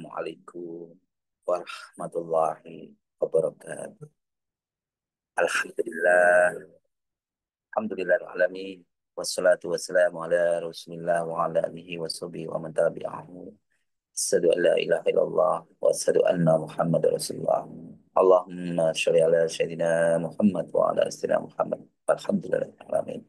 Assalamualaikum warahmatullahi wabarakatuh. Alhamdulillah, alhamdulillah alamin. Wassalatu wassalamu ala Rasulillah wa ala alihi wa sahbihi wa man tabi'ahu. Asyhadu an la ilaha illallah wa asyhadu anna Muhammad Rasulullah. Allahumma sholli ala sayyidina Muhammad wa ala sayyidina Muhammad. Alhamdulillah alamin.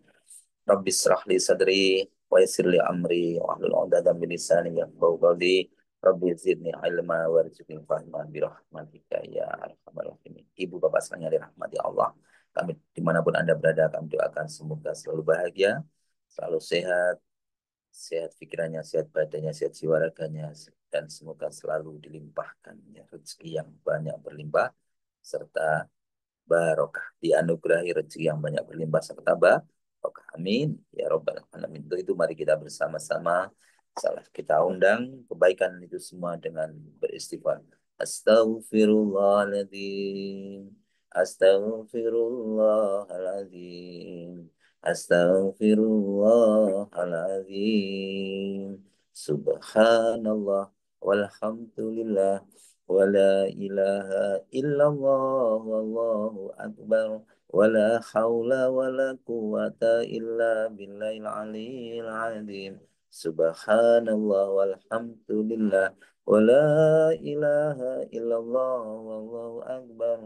Rabbi israh li sadri wa yassir li amri wa hlul 'uqdatam min lisani yafqahu qawli. Rabbi zidni ilma warzuqni fahman bi rahmatika ya arhamar rahimin. Ibu bapak sekalian yang dirahmati Allah, kami dimanapun Anda berada, kami doakan semoga selalu bahagia, selalu sehat, sehat pikirannya, sehat badannya, sehat jiwa raganya, dan semoga selalu dilimpahkan ya, rezeki yang banyak berlimpah serta barokah, dianugerahi rezeki yang banyak berlimpah serta barokah. Amin ya robbal alamin. Untuk itu mari kita bersama-sama salah kita undang kebaikan itu semua dengan beristighfar. Astaghfirullahaladzim, astaghfirullahaladzim, astaghfirullahaladzim. Subhanallah walhamdulillah ولا إله إلا الله والله أكبر ولا حول ولا قوة إلا بالله العلي العظيم سبحان الله والحمد لله ولا إله إلا الله والله أكبر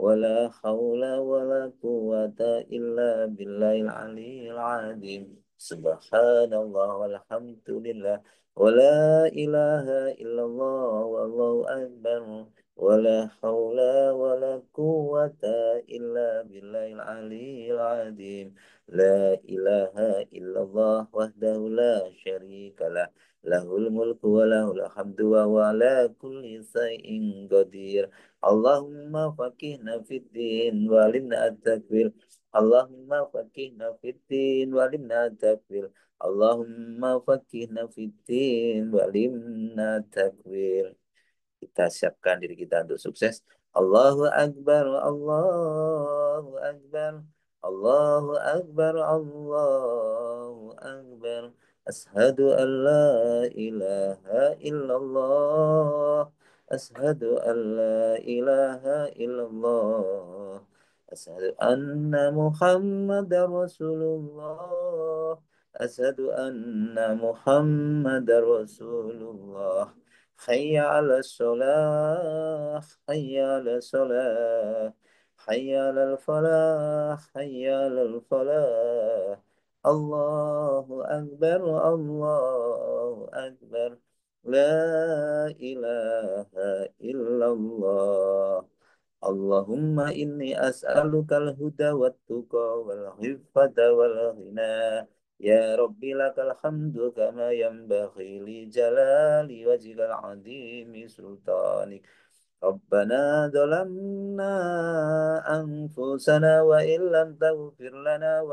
ولا حول ولا قوة إلا بالله العلي العظيم سبحان الله والحمد لله ولا إله إلا الله والله أكبر ولا حول ولا قوة إلا بالله العلي العظيم لا إله إلا الله وحده لا شريك له له الملك وله الحمد وهو على كل شيء قدير اللهم فقهنا في الدين وعلمنا التكبير اللهم فقهنا في الدين وعلمنا التكبير اللهم فقهنا في الدين وعلمنا التكبير. Kita siapkan diri kita untuk sukses. Allahu Akbar, Allahu Akbar, Allahu Akbar, Allahu Akbar. Ashadu an la ilaha illallah. Ashadu an la ilaha illallah. Ashadu anna Muhammad Rasulullah. Ashadu anna Muhammad Rasulullah. حي على الصلاة حي على الصلاة حي على الفلاح حي على الفلاح الله أكبر الله أكبر لا إله إلا الله اللهم إني أسألك الهدى والتقى والعفة والغنى يا ربي لك الحمد كما ينبغي لجلال وجهك العظيم سلطانك ربنا ظلمنا أنفسنا وإن لم تغفر لنا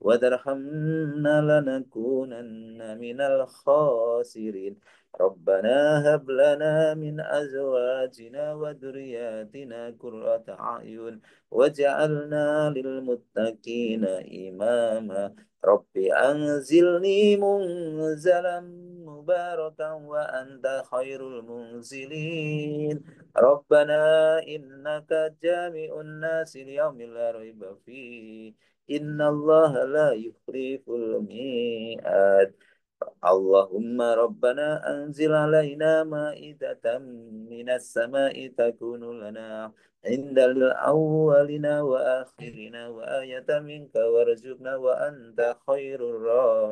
وترحمنا لنكونن من الخاسرين ربنا هب لنا من أزواجنا وذرياتنا قرة أعين وجعلنا للمتقين إماما رب أنزلني منزلا مباركا وأنت خير المنزلين ربنا إنك جامع الناس ليوم لا ريب فيه إن الله لا يخلف الميعاد اللهم ربنا أنزل علينا مائدة من السماء تكون لنا عند الأولين وآخرين وآية منك وارزقنا وأنت خير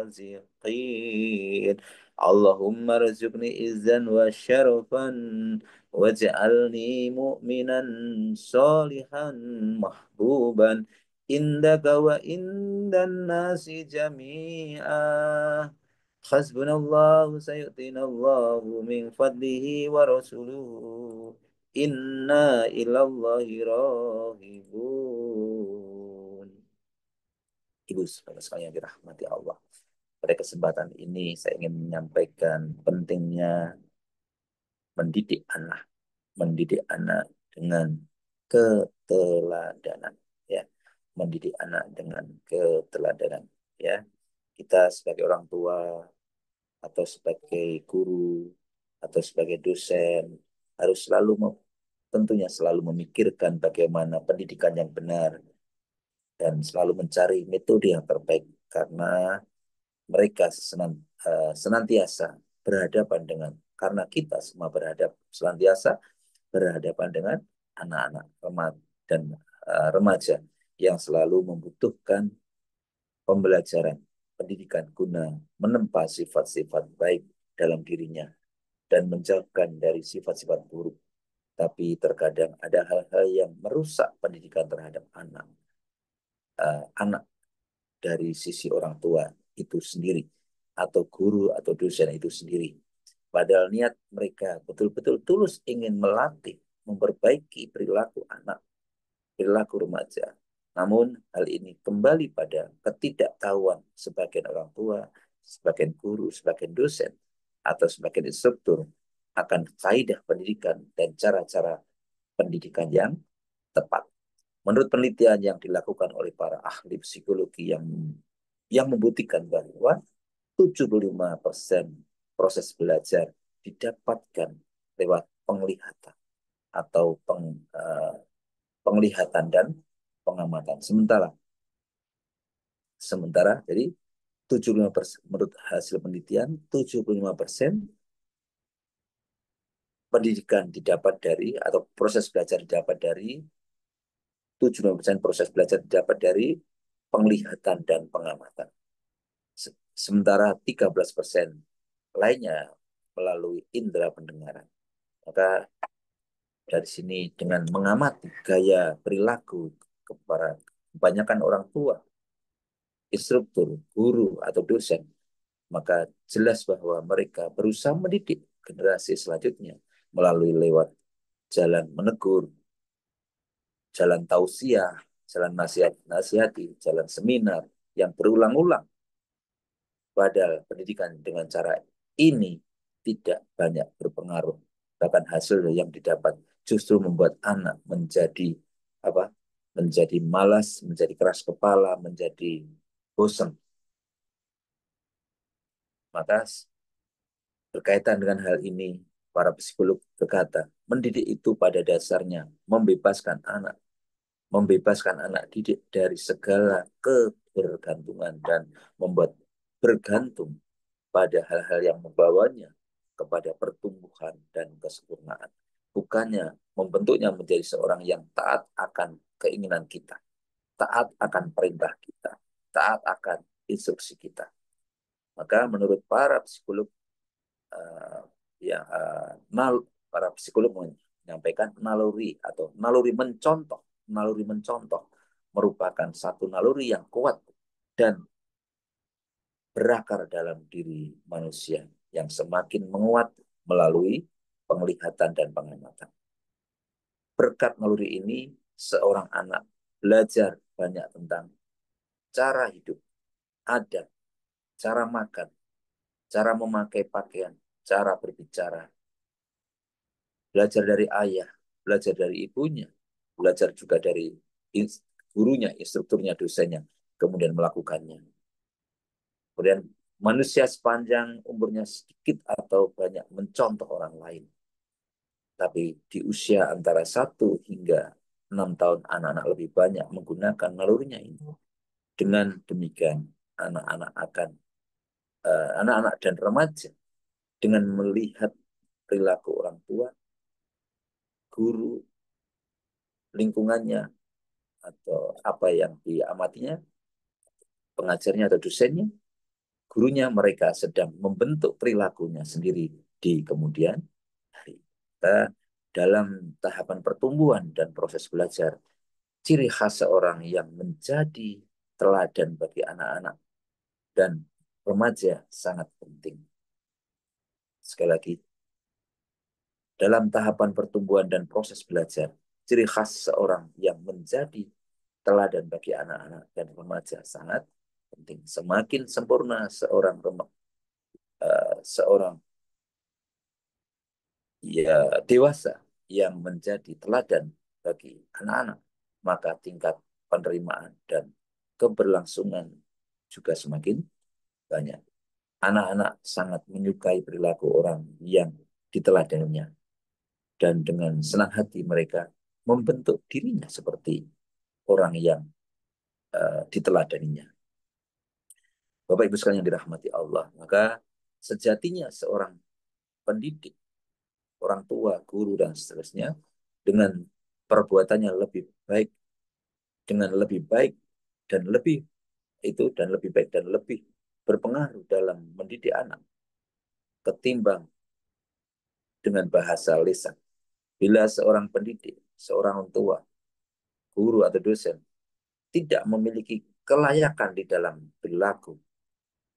الرازقين اللهم ارزقني عزا وشرفا واجعلني مؤمنا صالحا محبوبا عندك وعند الناس جميعا حسبنا الله سيؤتينا الله من فضله ورسوله إنا إلى الله راغبون. Ibu saudara sekalian yang dirahmati Allah, pada kesempatan ini saya ingin menyampaikan pentingnya mendidik anak, mendidik anak dengan keteladanan, ya, mendidik anak dengan keteladanan, ya. Kita sebagai orang tua atau sebagai guru atau sebagai dosen harus tentunya selalu memikirkan bagaimana pendidikan yang benar dan selalu mencari metode yang terbaik karena mereka senantiasa berhadapan dengan karena kita semua senantiasa berhadapan dengan anak-anak remaja yang selalu membutuhkan pembelajaran pendidikan guna menempa sifat-sifat baik dalam dirinya dan menjauhkan dari sifat-sifat buruk. Tapi terkadang ada hal-hal yang merusak pendidikan terhadap anak dari sisi orang tua itu sendiri atau guru atau dosen itu sendiri. Padahal niat mereka betul-betul tulus ingin melatih, memperbaiki perilaku anak, perilaku remaja. Namun hal ini kembali pada ketidaktahuan sebagian orang tua, sebagian guru, sebagian dosen, atau sebagian instruktur akan kaidah pendidikan dan cara-cara pendidikan yang tepat. Menurut penelitian yang dilakukan oleh para ahli psikologi yang membuktikan bahwa 75% proses belajar didapatkan lewat penglihatan atau penglihatan dan pengamatan. Sementara jadi 75% menurut hasil penelitian 75% pendidikan didapat dari atau proses belajar didapat dari 75% proses belajar didapat dari penglihatan dan pengamatan. Sementara 13% lainnya melalui indera pendengaran. Maka dari sini dengan mengamati gaya perilaku kepada kebanyakan orang tua, instruktur, guru, atau dosen, maka jelas bahwa mereka berusaha mendidik generasi selanjutnya melalui lewat jalan menegur, jalan tausiah, jalan nasihati, jalan seminar yang berulang-ulang. Padahal pendidikan dengan cara ini tidak banyak berpengaruh. Bahkan hasil yang didapat justru membuat anak menjadi apa? Menjadi malas, menjadi keras kepala, menjadi bosan. Maka berkaitan dengan hal ini, para psikolog berkata, mendidik itu pada dasarnya membebaskan anak didik dari segala kebergantungan dan membuat bergantung pada hal-hal yang membawanya kepada pertumbuhan dan kesempurnaan. Bukannya membentuknya menjadi seorang yang taat akan keinginan kita, taat akan perintah kita, taat akan instruksi kita. Maka menurut para psikolog uh, ya para psikolog menyampaikan naluri mencontoh merupakan satu naluri yang kuat dan berakar dalam diri manusia yang semakin menguat melalui penglihatan dan pengamatan. Berkat naluri ini, seorang anak belajar banyak tentang cara hidup, adat, cara makan, cara memakai pakaian, cara berbicara, belajar dari ayah, belajar dari ibunya, belajar juga dari gurunya, instrukturnya, dosennya, kemudian melakukannya. Kemudian manusia sepanjang umurnya sedikit atau banyak mencontoh orang lain. Tapi di usia antara 1 hingga 6 tahun, anak-anak lebih banyak menggunakan nalurinya ini. Dengan demikian, anak-anak dan remaja dengan melihat perilaku orang tua, guru, lingkungannya, atau apa yang diamatinya, pengajarnya atau dosennya, gurunya, mereka sedang membentuk perilakunya sendiri di kemudian hari. Kita dalam tahapan pertumbuhan dan proses belajar, ciri khas seorang yang menjadi teladan bagi anak-anak dan remaja sangat penting. Sekali lagi, dalam tahapan pertumbuhan dan proses belajar, ciri khas seorang yang menjadi teladan bagi anak-anak dan remaja sangat penting. Semakin sempurna seorang ya dewasa yang menjadi teladan bagi anak-anak, maka tingkat penerimaan dan keberlangsungan juga semakin banyak. Anak-anak sangat menyukai perilaku orang yang diteladaninya. Dan dengan senang hati mereka membentuk dirinya seperti orang yang diteladaninya. Bapak Ibu sekalian yang dirahmati Allah, maka sejatinya seorang pendidik, orang tua, guru, dan seterusnya, dengan perbuatannya lebih baik, dengan lebih baik dan lebih itu dan lebih baik dan lebih berpengaruh dalam mendidik anak ketimbang dengan bahasa lisan. Bila seorang pendidik, seorang tua, guru atau dosen tidak memiliki kelayakan di dalam perilaku,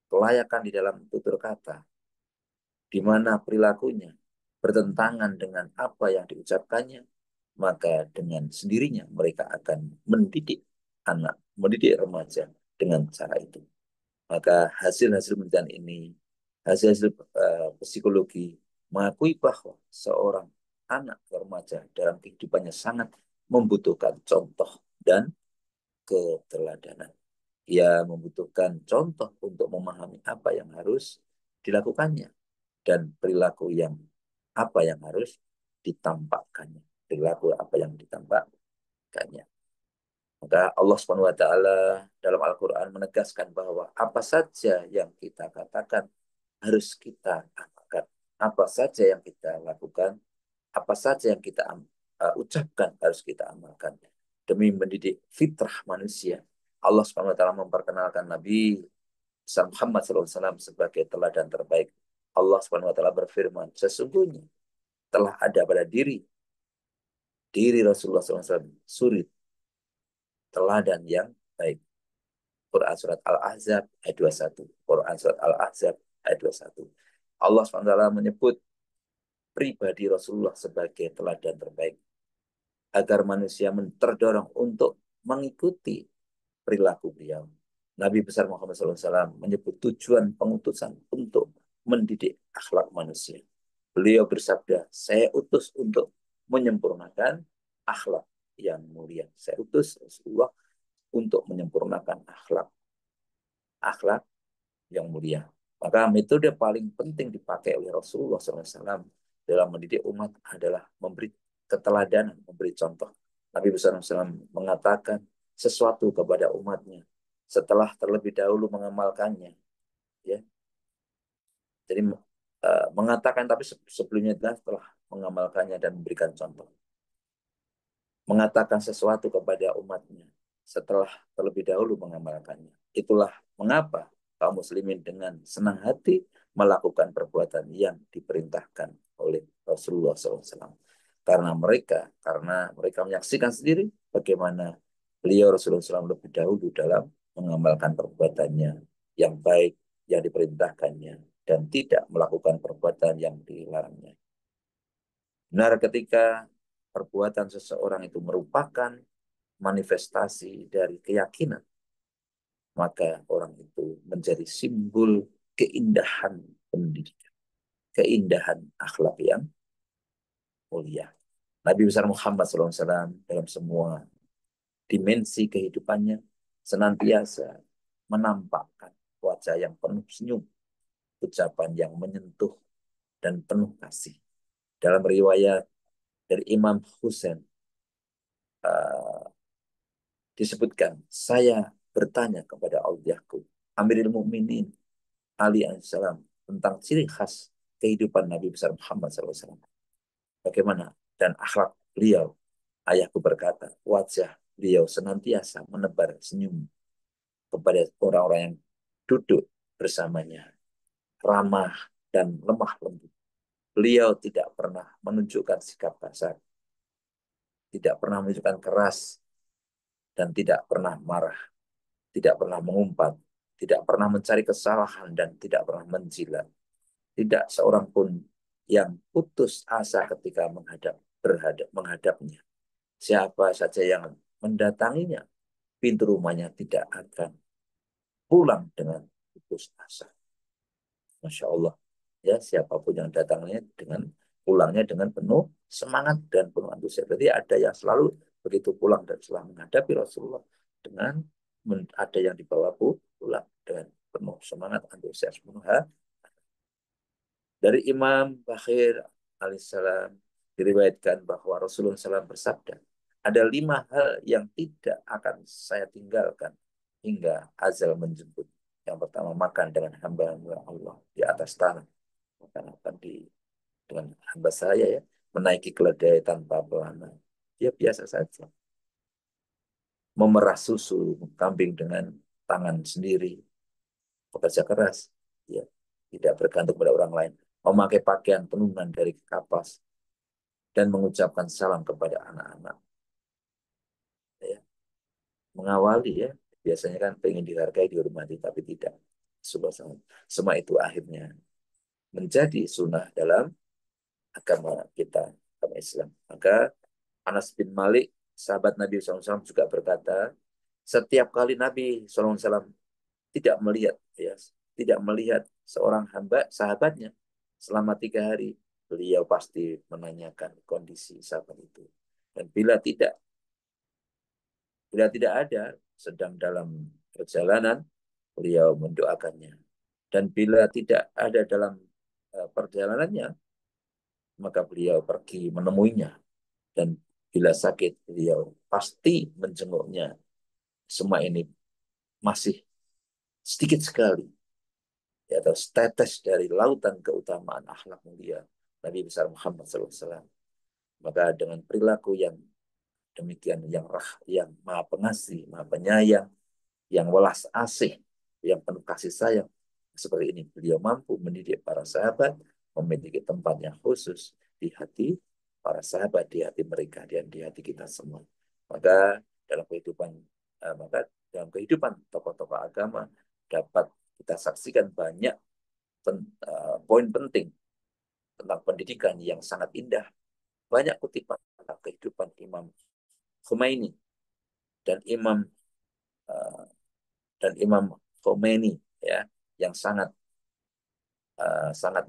kelayakan di dalam tutur kata, di mana perilakunya bertentangan dengan apa yang diucapkannya, maka dengan sendirinya mereka akan mendidik anak, mendidik remaja dengan cara itu. Maka hasil-hasil penelitian ini, hasil-hasil psikologi mengakui bahwa seorang anak remaja dalam kehidupannya sangat membutuhkan contoh dan keteladanan. Ia membutuhkan contoh untuk memahami apa yang harus dilakukannya dan perilaku yang apa yang harus ditampakkannya. Perilaku apa yang ditampakkannya. Maka Allah Subhanahu wa taala dalam Al-Qur'an menegaskan bahwa apa saja yang kita katakan harus kita amalkan. Apa saja yang kita lakukan, apa saja yang kita ucapkan harus kita amalkan. Demi mendidik fitrah manusia. Allah Subhanahu wa taala memperkenalkan Nabi Muhammad SAW sebagai teladan terbaik. Allah Subhanahu wa taala berfirman, sesungguhnya telah ada pada diri Rasulullah SAW suri teladan yang baik. Quran surat Al-Ahzab ayat 21. Quran surat Al-Ahzab ayat 21. Allah SWT menyebut pribadi Rasulullah sebagai teladan terbaik agar manusia terdorong untuk mengikuti perilaku beliau. Nabi besar Muhammad SAW menyebut tujuan pengutusan untuk mendidik akhlak manusia. Beliau bersabda, saya utus untuk menyempurnakan akhlak yang mulia. Saya utus Rasulullah untuk menyempurnakan akhlak yang mulia. Maka metode paling penting dipakai oleh Rasulullah SAW dalam mendidik umat adalah memberi keteladanan, memberi contoh. Nabi besar SAW mengatakan sesuatu kepada umatnya setelah terlebih dahulu mengamalkannya. Ya, jadi mengatakan tapi sebelumnya telah mengamalkannya dan memberikan contoh. Mengatakan sesuatu kepada umatnya setelah terlebih dahulu mengamalkannya. Itulah mengapa kaum muslimin dengan senang hati melakukan perbuatan yang diperintahkan oleh Rasulullah SAW. Karena mereka menyaksikan sendiri bagaimana beliau Rasulullah SAW lebih dahulu dalam mengamalkan perbuatannya yang baik, yang diperintahkannya, dan tidak melakukan perbuatan yang dilarangnya. Benar ketika perbuatan seseorang itu merupakan manifestasi dari keyakinan, maka orang itu menjadi simbol keindahan pendidikan, keindahan akhlak yang mulia. Nabi besar Muhammad SAW dalam semua dimensi kehidupannya senantiasa menampakkan wajah yang penuh senyum, ucapan yang menyentuh dan penuh kasih. Dalam riwayat dari Imam Husain disebutkan, saya bertanya kepada Auliyahku, Amirul Mukminin Ali alaihissalam tentang ciri khas kehidupan Nabi besar Muhammad SAW. Bagaimana dan akhlak beliau. Ayahku berkata, wajah beliau senantiasa menebar senyum kepada orang-orang yang duduk bersamanya, ramah dan lemah lembut. Beliau tidak pernah menunjukkan sikap kasar, tidak pernah menunjukkan keras, dan tidak pernah marah, tidak pernah mengumpat, tidak pernah mencari kesalahan, dan tidak pernah menjilat. Tidak seorang pun yang putus asa ketika menghadapnya. Siapa saja yang mendatanginya, pintu rumahnya tidak akan pulang dengan putus asa. Masya Allah. Ya, siapapun yang datangnya pulangnya dengan penuh semangat dan penuh antusias. Jadi ada yang selalu begitu pulang dan setelah menghadapi Rasulullah dengan ada yang dibawa pulang dengan penuh semangat, antusias, penuh. Dari Imam Bakhir alaihissalam diriwayatkan bahwa Rasulullah SAW bersabda, ada 5 hal yang tidak akan saya tinggalkan hingga azal menjemput. Yang pertama, makan dengan hamba Allah di atas tanah. Makan akan dengan hamba saya ya, menaiki keledai tanpa pelana. Dia biasa saja. Memerah susu kambing dengan tangan sendiri, bekerja keras, ya, tidak bergantung pada orang lain, memakai pakaian tenunan dari kapas, dan mengucapkan salam kepada anak-anak. Ya. Mengawali ya, biasanya kan pengen dihargai, dihormati, tapi tidak. Semua itu akhirnya menjadi sunnah dalam agama kita, agama Islam. Maka Anas bin Malik, sahabat Nabi SAW juga berkata, setiap kali Nabi SAW tidak melihat, ya, tidak melihat seorang hamba sahabatnya selama 3 hari, beliau pasti menanyakan kondisi sahabat itu. Dan bila tidak ada sedang dalam perjalanan, beliau mendoakannya. Dan bila tidak ada dalam perjalanannya, maka beliau pergi menemuinya. Dan bila sakit, beliau pasti menjenguknya. Semua ini masih sedikit sekali, ya, atau setetes dari lautan keutamaan akhlak mulia Nabi besar Muhammad SAW. Maka dengan perilaku yang demikian, yang maha pengasih, maha penyayang, yang welas asih, yang penuh kasih sayang, seperti ini, beliau mampu mendidik para sahabat, memiliki tempat yang khusus di hati para sahabat, di hati mereka, dan di hati kita semua. Maka dalam kehidupan maka dalam kehidupan tokoh-tokoh agama dapat kita saksikan banyak poin penting tentang pendidikan yang sangat indah. Banyak kutipan tentang kehidupan Imam Khomeini dan uh, Imam Khomeini, ya, yang sangat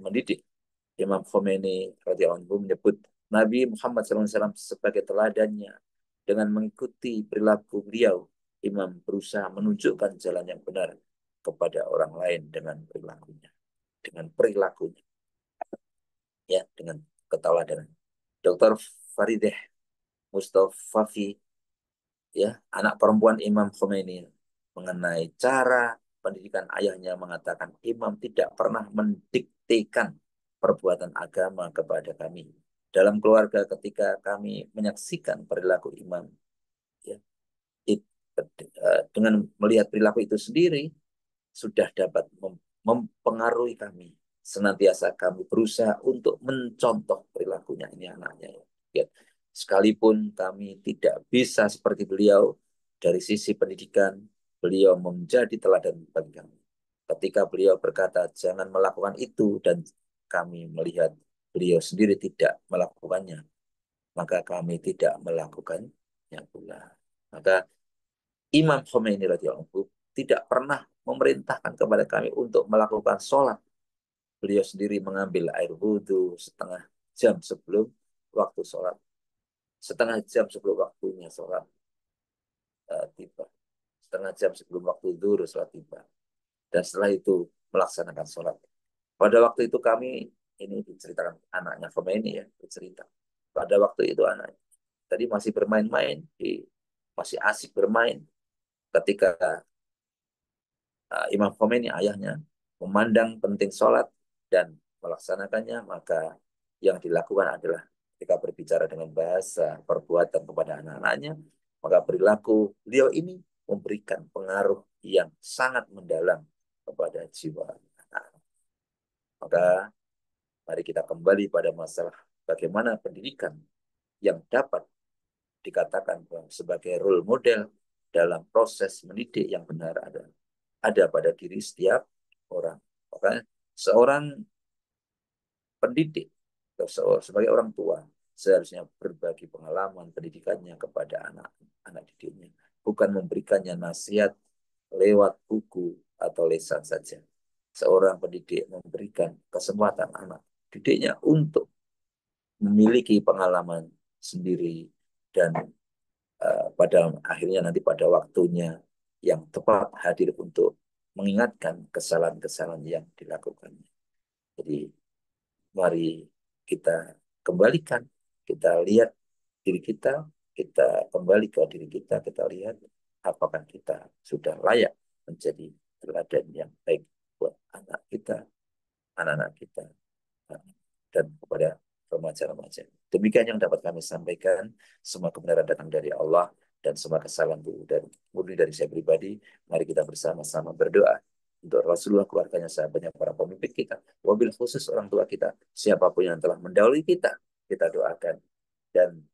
mendidik. Imam Khomeini radhiyallahu anhu menyebut Nabi Muhammad SAW sebagai teladannya. Dengan mengikuti perilaku beliau, Imam berusaha menunjukkan jalan yang benar kepada orang lain dengan perilakunya, ya, dengan keteladanan. Dr. Farideh Mustafavi, ya, anak perempuan Imam Khomeini, mengenai cara pendidikan ayahnya mengatakan, Imam tidak pernah mendiktekan perbuatan agama kepada kami. Dalam keluarga, ketika kami menyaksikan perilaku Imam, ya, dengan melihat perilaku itu sendiri, sudah dapat mempengaruhi kami. Senantiasa kami berusaha untuk mencontoh perilakunya, ini anaknya. Ya. Sekalipun kami tidak bisa seperti beliau, dari sisi pendidikan, beliau menjadi teladan bagi kami. Ketika beliau berkata, jangan melakukan itu, dan kami melihat beliau sendiri tidak melakukannya, maka kami tidak melakukannya pula. Maka Imam Khomeini radhiyallahu anhu tidak pernah memerintahkan kepada kami untuk melakukan sholat. Beliau sendiri mengambil air wudhu setengah jam sebelum waktu sholat. Setengah jam sebelum waktunya sholat tiba. Setengah jam sebelum waktu zuhur sholat tiba. Dan setelah itu melaksanakan sholat. Pada waktu itu kami, ini diceritakan anaknya Khomeini, ya, bercerita. Pada waktu itu anaknya tadi masih bermain-main, masih asik bermain, ketika Imam Khomeini ayahnya memandang penting sholat dan melaksanakannya, maka yang dilakukan adalah ketika berbicara dengan bahasa perbuatan kepada anak-anaknya, maka perilaku beliau ini memberikan pengaruh yang sangat mendalam kepada jiwa anak-anak. Maka mari kita kembali pada masalah bagaimana pendidikan yang dapat dikatakan sebagai role model dalam proses mendidik yang benar ada pada diri setiap orang. Maka seorang pendidik atau sebagai orang tua seharusnya berbagi pengalaman pendidikannya kepada anak didiknya, bukan memberikannya nasihat lewat buku atau lisan saja. Seorang pendidik memberikan kesempatan anak didiknya untuk memiliki pengalaman sendiri, dan pada akhirnya nanti pada waktunya yang tepat hadir untuk mengingatkan kesalahan-kesalahan yang dilakukannya. Jadi mari kita kembalikan, kita lihat diri kita, kita kembali ke diri kita lihat apakah kita sudah layak menjadi teladan yang baik buat anak kita, anak-anak kita, dan kepada remaja-remaja. Demikian yang dapat kami sampaikan. Semua kebenaran datang dari Allah dan semua kesalahan dan murni dari saya pribadi. Mari kita bersama-sama berdoa untuk Rasulullah, keluarganya, sahabatnya, para pemimpin kita, wabil khusus orang tua kita, siapapun yang telah mendahului kita doakan. Dan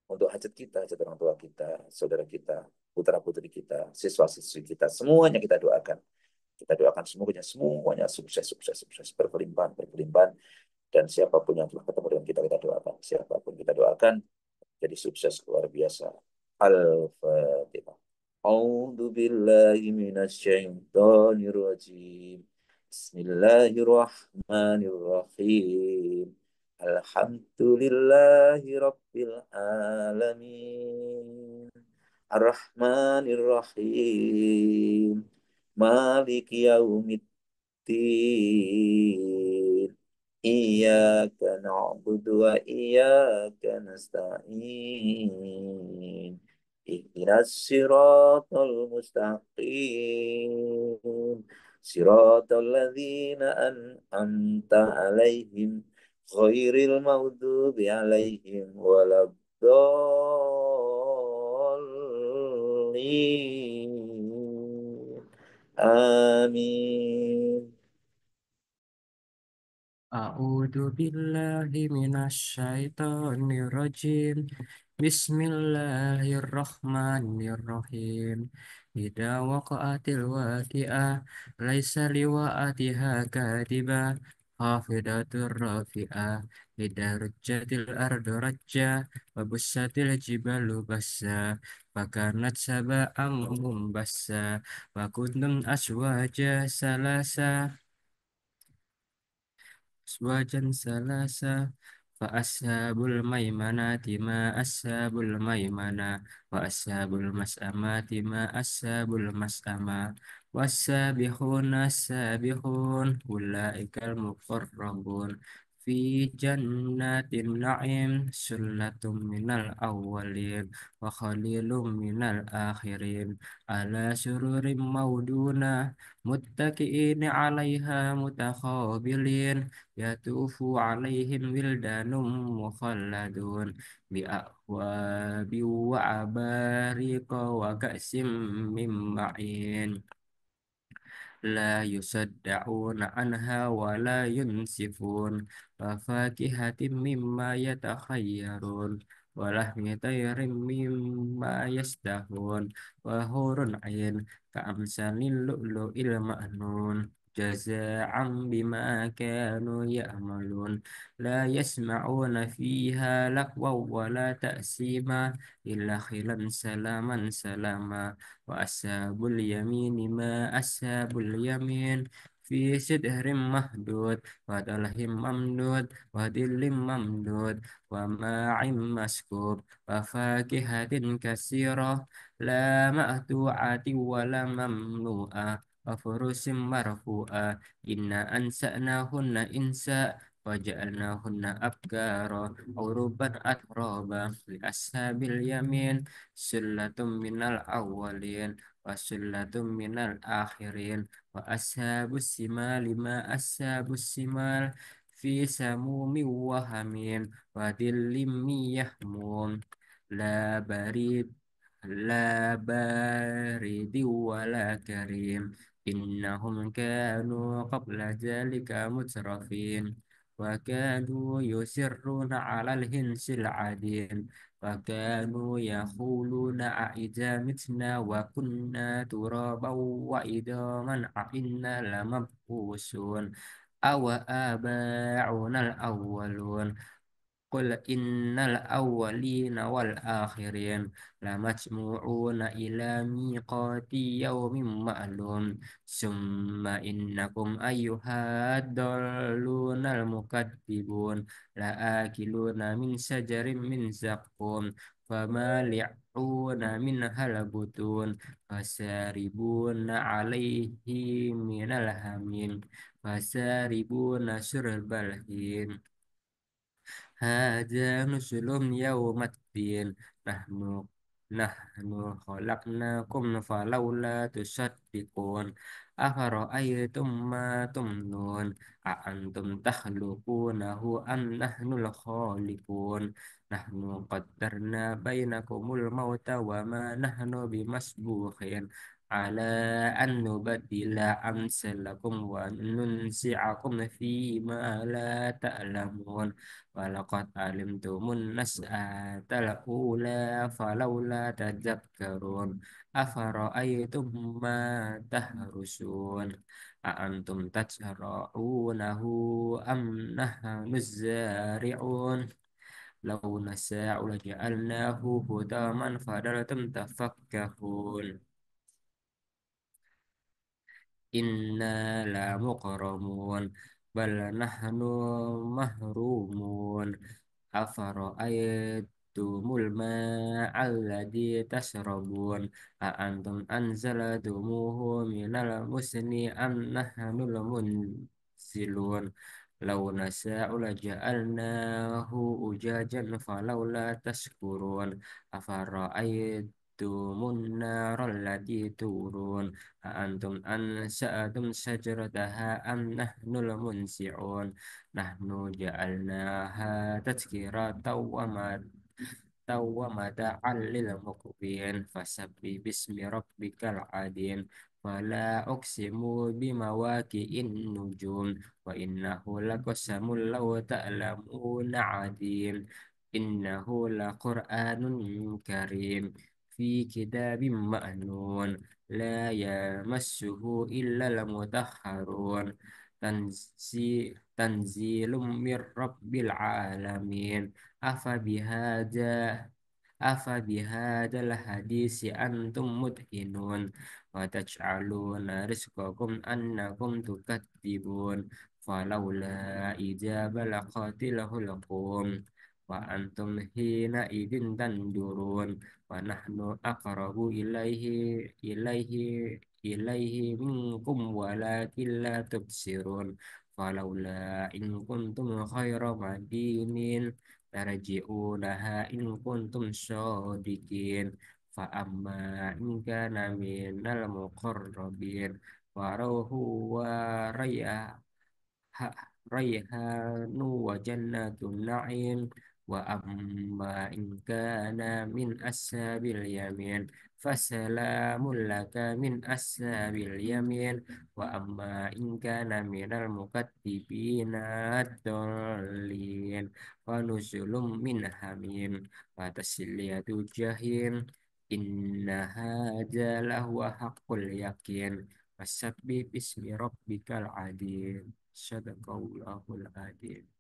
untuk hajat kita, hajat orang tua kita, saudara kita, putra-putri kita, siswa-siswi kita, semuanya kita doakan. Kita doakan semuanya sukses, sukses, sukses, berkelimpahan, berkelimpahan. Dan siapapun yang telah ketemu dengan kita doakan. Siapapun kita doakan, jadi sukses luar biasa. Al-Fatihah. A'udzu billahi minasyaitonir rajim. Bismillahirrahmanirrahim. Alhamdulillahi rabbil alamin. Ar-Rahmanir-Rahim. Maliki yaumiddin. Iyyaka na'budu wa iyyaka nasta'in. Ihdinas siratal mustaqim. Siratal ladzina an'amta alaihim ghairil maghdubi alaihim waladdallin. Amin. A'udzu billahi minasyaitonir rajim. Bismillahirrahmanirrahim. Idza waqa'atil waqi'ah laisa liwa'atiha kadibah khafidatur rafi'ah. Idza rujjatil ardu rajja wa bussatil jibalu bassa fakanat sab'an mumbassa wa kuntum aswaja salasa Aswajan salasa fa ashabul maimanati ma ashabul maimana wa ashabul mas'amati ma ashabul mas'ama wasabiquna sabihun ulaikal muqarrabun fi jannatin na'im sullatum minal awwalin wa khalilum minal akhirin ala sururim mauduna muttaqi'ina 'alaiha mutakhabilin yatufu alaihim wildanum mukhalladun bi'akwabi wa abariqa wa ka'sim min ma'in la yusaddauna anha wa la yunsifun wa fakihatin mimma yatakhayyarun wa lahmi tayrin mimma yastahun wa hurun ain ka'amsalil lu'lu'il ma'nun jaza'an bima kanu ya'malun la yasma'una fiha lagwa wa la ta'sima illa khilan salaman salama wa ashabul yamini ma ashabul yamin fi sidhrim mahdud wa dalhim mamdud wa dillim mamdud wa ma'im maskub wa fakihatin kasirah la ma'tu'ati wa la mamnu'ah wa furusim marfu'ah inna ansa'nahunna insa waja'alnahunna abkara uruban atraba li ashabil yamin sullatum minal awwalin wa sullatum minal akhirin wa ashabus simal lima ashabus simal fi samumi wa hamim wa dhillim yahmum la barid la baridi wa la karim innahum kanu qabla zalika mutrafin wa kanu yusirruna ala al-hinsil adin وكانوا يقولون أإذا متنا وكنا ترابا وعظاما أإنا لمبعوثون أو آباؤنا الأولون قل إن الأولين والآخرين لمجموعون إلى ميقات يوم معلوم ثم إنكم أيها الضالون المكذبون لآكلون من شجر من زقوم فمالئون منها البطون فشاربون عليه من الحميم فشاربون شرب الهيم هذا نزل يوم الدين. نحن نحن خلقناكم فلولا تصدقون. أفرأيتم ما تمنون، أأنتم تخلقونه أم نحن الخالقون؟ نحن قدرنا بينكم الموت وما نحن بمسبوقين على أن نبدل أمثالكم وننزعكم فيما لا تعلمون. ولقد علمتم النشأة الأولى فلولا تذكرون. أفرأيتم ما تهرسون، أأنتم تزرعونه أم نحن الزارعون؟ لو نشاء لجعلناه هداما فظلتم تفكهون. إنا لمغرمون بل نحن محرومون. أفرأيتم الماء الذي تشربون، أأنتم أنزلتموه من المزن أم نحن المنزلون؟ لو نشاء لجعلناه أجاجا فلولا تشكرون. أفرأيتم النار التي تورون، أأنتم أنشأتم شجرتها أم نحن المنشئون؟ نحن جعلناها تذكرة ومتاعا للمقوين. فسبح باسم ربك العظيم. فلا أقسم بمواقع النجوم، وإنه لقسم لو تعلمون عظيم. إنه لقرآن كريم في كتاب مأنون لا يمسه إلا المطهرون. تنزيل من رب العالمين. أفبهذا أفبهذا الحديث أنتم مدهنون، وتجعلون رزقكم أنكم تكذبون. فلولا إذا بلغت الحلقوم وأنتم حينئذ تنظرون. ونحن أقرب إليه منكم ولكن لا تبصرون. فلولا إن كنتم خير مدينين ترجعونها إن كنتم صادقين. فأما إن كان من المقربين فروح وريحان ريحان وجنة النعيم. وأما إن كان من أصحاب اليمين فسلام لك من أصحاب اليمين. وأما إن كان من المكذبين الضالين فنزل من حميم وتسلية جحيم. إن هذا لهو حق اليقين. فسبح باسم ربك العظيم. صدق الله العظيم.